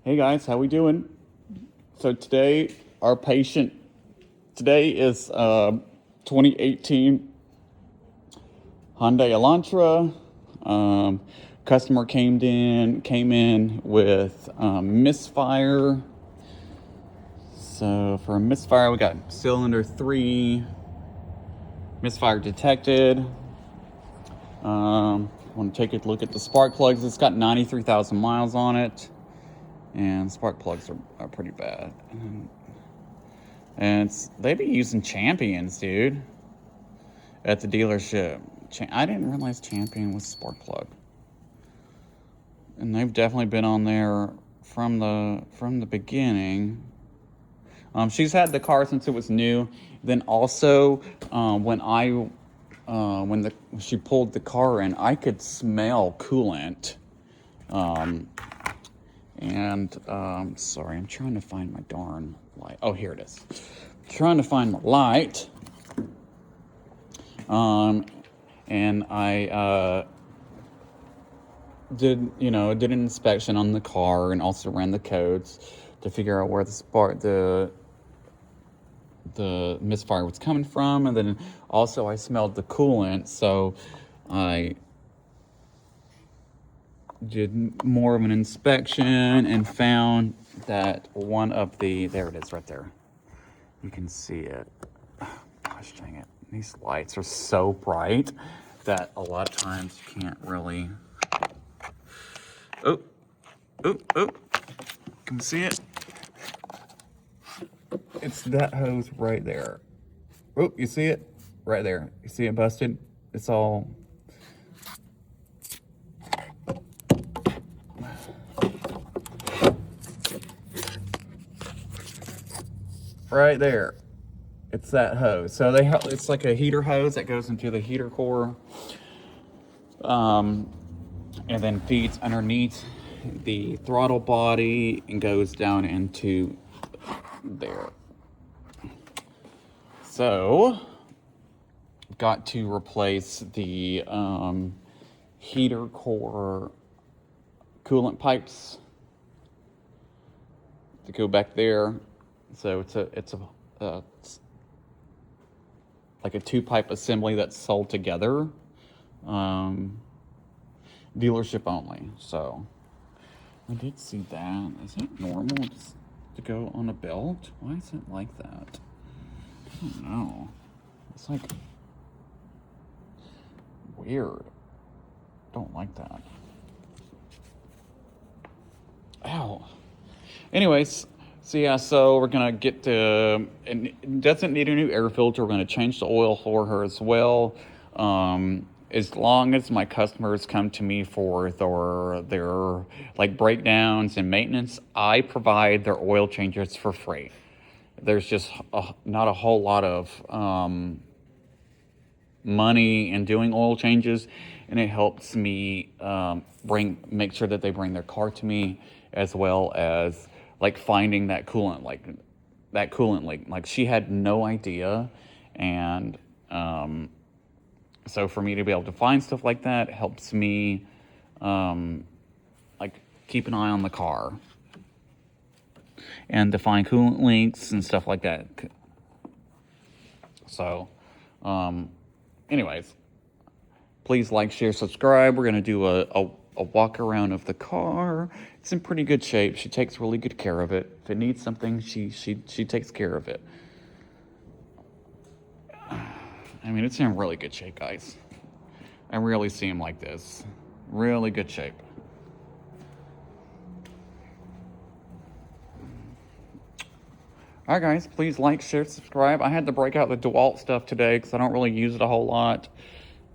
Hey guys, how we doing? So today, our patient today is 2018 Hyundai Elantra. Customer came in with misfire. So for a misfire, we got cylinder 3 misfire detected. Want to take a look at the spark plugs. It's got 93,000 miles on it, and spark plugs are pretty bad. And they be using Champions, dude, at the dealership. I didn't realize Champion was spark plug, and they've definitely been on there from the beginning. She's had the car since it was new. Then also, when she pulled the car in, I could smell coolant. Sorry, I'm trying to find my darn light. Oh, here it is. Trying to find my light. And I did an inspection on the car and also ran the codes to figure out where the misfire was coming from, and then also I smelled the coolant, so I did more of an inspection and found that one of there it is right there. You can see it. Oh, gosh dang it. These lights are so bright that a lot of times you can't really. Oh. Can you see it? It's that hose right there. Oh, you see it? Right there. You see it busted? It's all. Right there. It's that hose. So it's like a heater hose that goes into the heater core. And then feeds underneath the throttle body and goes down into there. So, got to replace the heater core coolant pipes to go back there. So it's like a 2-pipe assembly that's sold together, dealership only. So I did see that. Is it normal just to go on a belt? Why is it like that? I don't know. It's like weird. Don't like that. Ow. Anyways, so we're gonna get and it doesn't need a new air filter. We're gonna change the oil for her as well. As long as my customers come to me for their like breakdowns and maintenance, I provide their oil changes for free. There's just not a whole lot of money in doing oil changes, and it helps me make sure that they bring their car to me, as well as like finding that coolant leak. Like she had no idea, and so for me to be able to find stuff like that helps me like keep an eye on the car and to find coolant leaks and stuff like that. So anyways, please like, share, subscribe. We're gonna do a walk around of the car. It's in pretty good shape. She takes really good care of it. If it needs something, she takes care of it. I mean, it's in really good shape, guys. I rarely see them like this. Really good shape. Alright guys, please like, share, subscribe. I had to break out the DeWalt stuff today because I don't really use it a whole lot.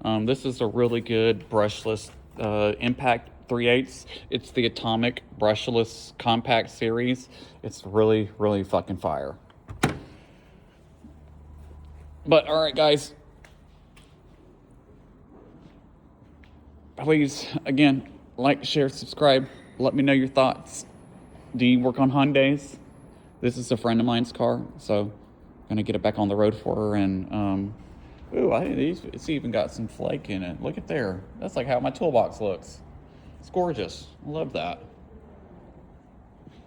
This is a really good brushless Impact 3/8. It's the Atomic Brushless Compact Series. It's really, really fucking fire. But alright guys, please, again, like, share, subscribe. Let me know your thoughts. Do you work on Hyundais? This is a friend of mine's car, so I'm gonna get it back on the road for her. And it's even got some flake in it. Look at there. That's like how my toolbox looks. It's gorgeous. I love that.